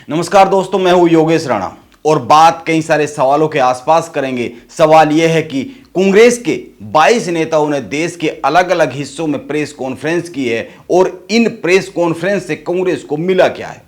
नमस्कार दोस्तों, मैं हूं योगेश राणा और बात कई सारे सवालों के आसपास करेंगे। सवाल यह है कि कांग्रेस के 22 नेताओं ने देश के अलग अलग हिस्सों में प्रेस कॉन्फ्रेंस की है और इन प्रेस कॉन्फ्रेंस से कांग्रेस को मिला क्या है।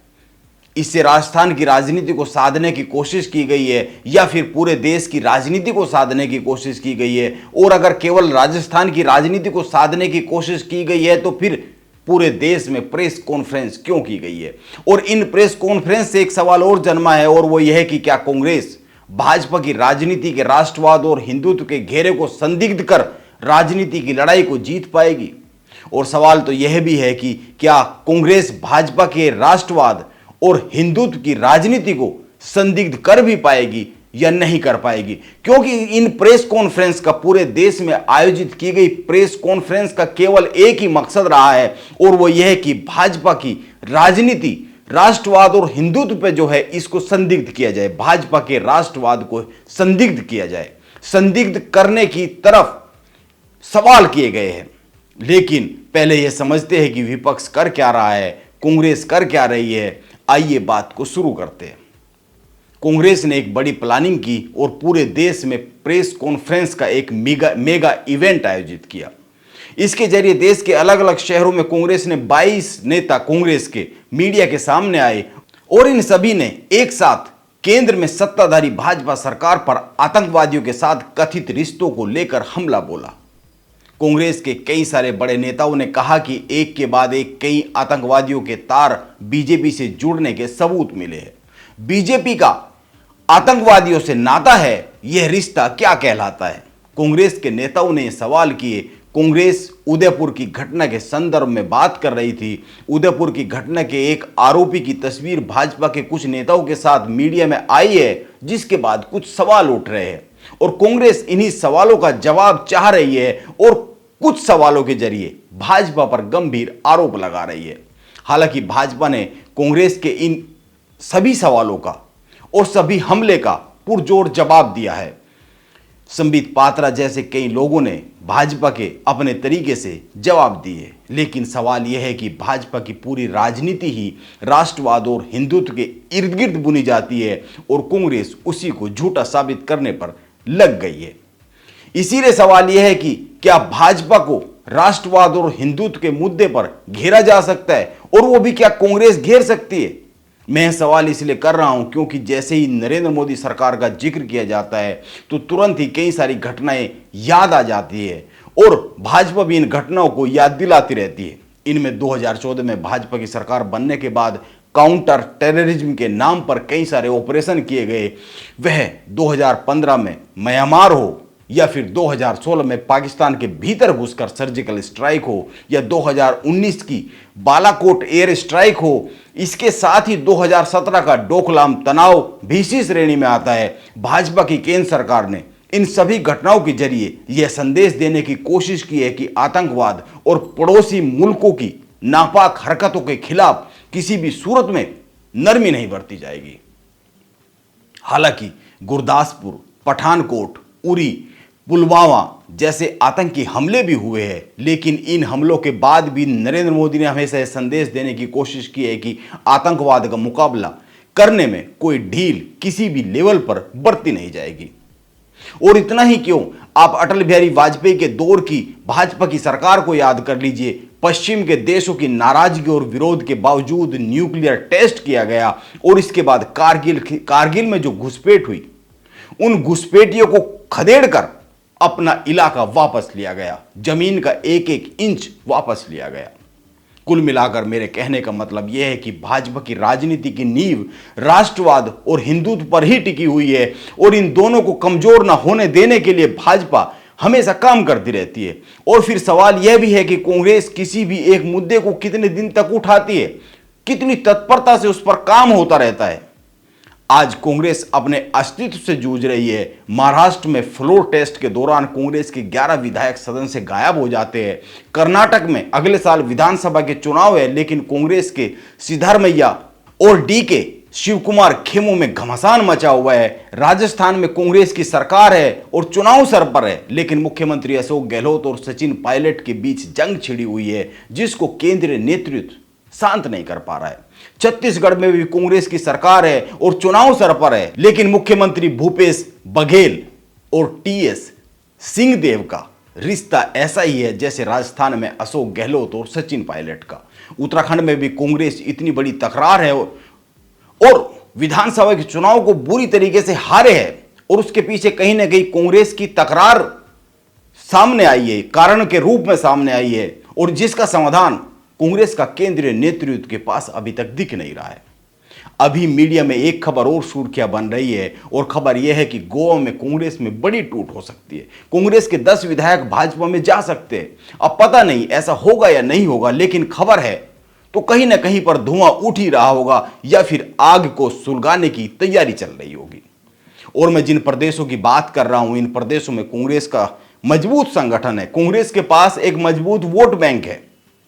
इससे राजस्थान की राजनीति को साधने की कोशिश की गई है या फिर पूरे देश की राजनीति को साधने की कोशिश की गई है, और अगर केवल राजस्थान की राजनीति को साधने की कोशिश की गई है तो फिर पूरे देश में प्रेस कॉन्फ्रेंस क्यों की गई है। और इन प्रेस कॉन्फ्रेंस से एक सवाल और जन्मा है, और वो यह है कि क्या कांग्रेस भाजपा की राजनीति के राष्ट्रवाद और हिंदुत्व के घेरे को संदिग्ध कर राजनीति की लड़ाई को जीत पाएगी। और सवाल तो यह भी है कि क्या कांग्रेस भाजपा के राष्ट्रवाद और हिंदुत्व की राजनीति को संदिग्ध कर भी पाएगी या नहीं कर पाएगी, क्योंकि इन प्रेस कॉन्फ्रेंस का पूरे देश में आयोजित की गई प्रेस कॉन्फ्रेंस का केवल एक ही मकसद रहा है, और वो यह है कि भाजपा की राजनीति राष्ट्रवाद और हिंदुत्व पे जो है इसको संदिग्ध किया जाए, भाजपा के राष्ट्रवाद को संदिग्ध किया जाए। संदिग्ध करने की तरफ सवाल किए गए हैं। लेकिन पहले यह समझते हैं कि विपक्ष कर क्या रहा है, कांग्रेस कर क्या रही है। आइए बात को शुरू करते हैं। कांग्रेस ने एक बड़ी प्लानिंग की और पूरे देश में प्रेस कॉन्फ्रेंस का एक मेगा इवेंट आयोजित किया। इसके जरिए देश के अलग अलग शहरों में कांग्रेस ने 22 नेता कांग्रेस के मीडिया के सामने आए और इन सभी ने एक साथ केंद्र में सत्ताधारी भाजपा सरकार पर आतंकवादियों के साथ कथित रिश्तों को लेकर हमला बोला। कांग्रेस के कई सारे बड़े नेताओं ने कहा कि एक के बाद एक कई आतंकवादियों के तार बीजेपी से जुड़ने के सबूत मिले हैं। बीजेपी का आतंकवादियों से नाता है, यह रिश्ता क्या कहलाता है। कांग्रेस के नेताओं ने सवाल किए। कांग्रेस उदयपुर की घटना के संदर्भ में बात कर रही थी। उदयपुर की घटना के एक आरोपी की तस्वीर भाजपा के कुछ नेताओं के साथ मीडिया में आई है, जिसके बाद कुछ सवाल उठ रहे हैं और कांग्रेस इन्हीं सवालों का जवाब चाह रही है और कुछ सवालों के जरिए भाजपा पर गंभीर आरोप लगा रही है। हालांकि भाजपा ने कांग्रेस के इन सभी सवालों का और सभी हमले का पुरजोर जवाब दिया है। संबित पात्रा जैसे कई लोगों ने भाजपा के अपने तरीके से जवाब दिए, लेकिन सवाल यह है कि भाजपा की पूरी राजनीति ही राष्ट्रवाद और हिंदुत्व के इर्द गिर्द बुनी जाती है और कांग्रेस उसी को झूठा साबित करने पर लग गई है। इसीलिए सवाल यह है कि क्या भाजपा को राष्ट्रवाद और हिंदुत्व के मुद्दे पर घेरा जा सकता है, और वो भी क्या कांग्रेस घेर सकती है। मैं सवाल इसलिए कर रहा हूं क्योंकि जैसे ही नरेंद्र मोदी सरकार का जिक्र किया जाता है तो तुरंत ही कई सारी घटनाएं याद आ जाती है और भाजपा भी इन घटनाओं को याद दिलाती रहती है। इनमें 2014 में भाजपा की सरकार बनने के बाद काउंटर टेररिज्म के नाम पर कई सारे ऑपरेशन किए गए। वह 2015 में म्यांमार हो या फिर 2016 में पाकिस्तान के भीतर घुसकर सर्जिकल स्ट्राइक हो या 2019 की बालाकोट एयर स्ट्राइक हो, इसके साथ ही 2017 का डोकलाम तनाव भी इसी श्रेणी में आता है। भाजपा की केंद्र सरकार ने इन सभी घटनाओं के जरिए यह संदेश देने की कोशिश की है कि आतंकवाद और पड़ोसी मुल्कों की नापाक हरकतों के खिलाफ किसी भी सूरत में नरमी नहीं बरती जाएगी। हालांकि गुरदासपुर, पठानकोट, उरी, पुलवामा जैसे आतंकी हमले भी हुए हैं, लेकिन इन हमलों के बाद भी नरेंद्र मोदी ने हमेशा यह संदेश देने की कोशिश की है कि आतंकवाद का मुकाबला करने में कोई ढील किसी भी लेवल पर बरती नहीं जाएगी। और इतना ही क्यों, आप अटल बिहारी वाजपेयी के दौर की भाजपा की सरकार को याद कर लीजिए। पश्चिम के देशों की नाराजगी और विरोध के बावजूद न्यूक्लियर टेस्ट किया गया और इसके बाद कारगिल में जो घुसपैठ हुई, उन घुसपैठियों को खदेड़कर अपना इलाका वापस लिया गया, जमीन का एक एक इंच वापस लिया गया। कुल मिलाकर मेरे कहने का मतलब यह है कि भाजपा की राजनीति की नींव राष्ट्रवाद और हिंदुत्व पर ही टिकी हुई है और इन दोनों को कमजोर न होने देने के लिए भाजपा हमेशा काम करती रहती है। और फिर सवाल यह भी है कि कांग्रेस किसी भी एक मुद्दे को कितने दिन तक उठाती है, कितनी तत्परता से उस पर काम होता रहता है। आज कांग्रेस अपने अस्तित्व से जूझ रही है। महाराष्ट्र में फ्लोर टेस्ट के दौरान कांग्रेस के 11 विधायक सदन से गायब हो जाते हैं। कर्नाटक में अगले साल विधानसभा के चुनाव है, लेकिन कांग्रेस के सिद्धारमैया और डीके शिवकुमार खेमों में घमासान मचा हुआ है। राजस्थान में कांग्रेस की सरकार है और चुनाव सर पर है, लेकिन मुख्यमंत्री अशोक गहलोत और सचिन पायलट के बीच जंग छिड़ी हुई है, जिसको केंद्रीय नेतृत्व शांत नहीं कर पा रहा है। छत्तीसगढ़ में भी कांग्रेस की सरकार है और चुनाव सर पर है, लेकिन मुख्यमंत्री भूपेश बघेल और टीएस सिंहदेव का रिश्ता ऐसा ही है जैसे राजस्थान में अशोक गहलोत और सचिन पायलट का। उत्तराखंड में भी कांग्रेस इतनी बड़ी तकरार है और विधानसभा के चुनाव को बुरी तरीके से हारे है, और उसके पीछे कहीं ना कहीं कांग्रेस की तकरार सामने आई है, कारण के रूप में सामने आई है, और जिसका समाधान कांग्रेस का केंद्रीय नेतृत्व के पास अभी तक दिख नहीं रहा है। अभी मीडिया में एक खबर और सुर्खियां बन रही है, और खबर यह है कि गोवा में कांग्रेस में बड़ी टूट हो सकती है। कांग्रेस के 10 विधायक भाजपा में जा सकते हैं। अब पता नहीं ऐसा होगा या नहीं होगा, लेकिन खबर है तो कहीं ना कहीं पर धुआं उठ ही रहा होगा, या फिर आग को सुलगाने की तैयारी चल रही होगी। और मैं जिन प्रदेशों की बात कर रहा हूं, इन प्रदेशों में कांग्रेस का मजबूत संगठन है, कांग्रेस के पास एक मजबूत वोट बैंक है,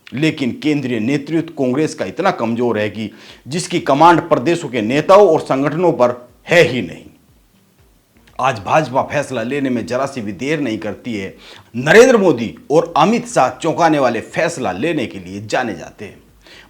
लेकिन केंद्रीय नेतृत्व कांग्रेस का इतना कमजोर है कि जिसकी कमांड प्रदेशों के नेताओं और संगठनों पर है ही नहीं। आज भाजपा फैसला लेने में जरा सी भी देर नहीं करती है। नरेंद्र मोदी और अमित शाह चौंकाने वाले फैसला लेने के लिए जाने जाते हैं।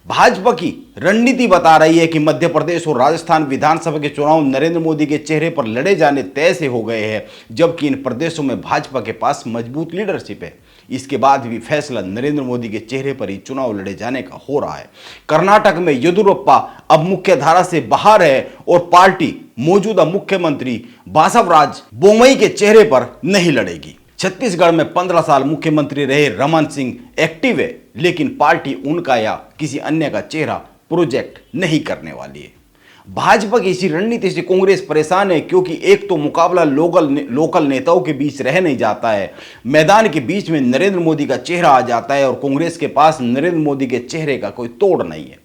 भाजपा की रणनीति बता रही है कि मध्य प्रदेश और राजस्थान विधानसभा के चुनाव नरेंद्र मोदी के चेहरे पर लड़े जाने तय से हो गए हैं, जबकि इन प्रदेशों में भाजपा के पास मजबूत लीडरशिप है। इसके बाद भी फैसला नरेंद्र मोदी के चेहरे पर ही चुनाव लड़े जाने का हो रहा है। कर्नाटक में येदियुरप्पा अब मुख्य धारा से बाहर है और पार्टी मौजूदा मुख्यमंत्री बासवराज बोम्मई के चेहरे पर नहीं लड़ेगी। छत्तीसगढ़ में 15 साल मुख्यमंत्री रहे रमन सिंह एक्टिव है, लेकिन पार्टी उनका या किसी अन्य का चेहरा प्रोजेक्ट नहीं करने वाली है। भाजपा की इसी रणनीति से कांग्रेस परेशान है, क्योंकि एक तो मुकाबला लोकल नेताओं के बीच रह नहीं जाता है, मैदान के बीच में नरेंद्र मोदी का चेहरा आ जाता है, और कांग्रेस के पास नरेंद्र मोदी के चेहरे का कोई तोड़ नहीं है।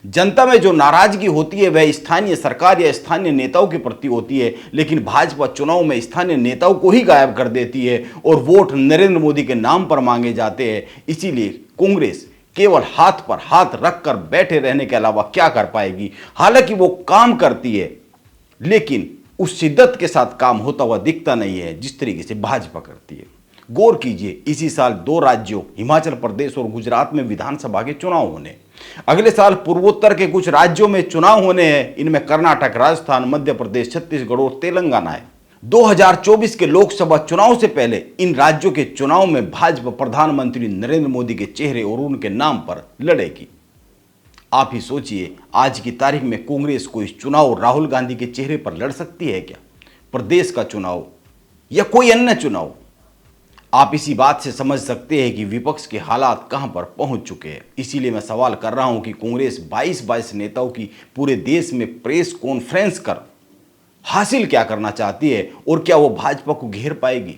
जनता में जो नाराजगी होती है वह स्थानीय सरकार या स्थानीय नेताओं के प्रति होती है, लेकिन भाजपा चुनाव में स्थानीय नेताओं को ही गायब कर देती है और वोट नरेंद्र मोदी के नाम पर मांगे जाते हैं। इसीलिए कांग्रेस केवल हाथ पर हाथ रखकर बैठे रहने के अलावा क्या कर पाएगी। हालांकि वो काम करती है, लेकिन उस शिद्दत के साथ काम होता हुआ दिखता नहीं है जिस तरीके से भाजपा करती है। गौर कीजिए, इसी साल 2 राज्यों हिमाचल प्रदेश और गुजरात में विधानसभा के चुनाव होने, अगले साल पूर्वोत्तर के कुछ राज्यों में चुनाव होने हैं। इनमें कर्नाटक, राजस्थान, मध्य प्रदेश, छत्तीसगढ़ और तेलंगाना है। 2024 के लोकसभा चुनाव से पहले इन राज्यों के चुनाव में भाजपा प्रधानमंत्री नरेंद्र मोदी के चेहरे और उनके नाम पर लड़ेगी। आप ही सोचिए, आज की तारीख में कांग्रेस को इस चुनाव राहुल गांधी के चेहरे पर लड़ सकती है क्या? प्रदेश का चुनाव या कोई अन्य चुनाव? आप इसी बात से समझ सकते हैं कि विपक्ष के हालात कहां पर पहुंच चुके हैं। इसीलिए मैं सवाल कर रहा हूं कि कांग्रेस 22 नेताओं की पूरे देश में प्रेस कॉन्फ्रेंस कर हासिल क्या करना चाहती है, और क्या वो भाजपा को घेर पाएगी?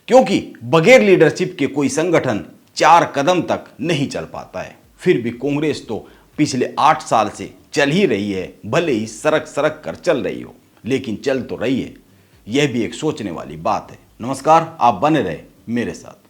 क्योंकि बगैर लीडरशिप के कोई संगठन 4 कदम तक नहीं चल पाता है। फिर भी कांग्रेस तो पिछले 8 साल से चल ही रही है, भले ही सरक सरक कर चल रही हो, लेकिन चल तो रही है। यह भी एक सोचने वाली बात है। नमस्कार, आप बने रहे मेरे साथ।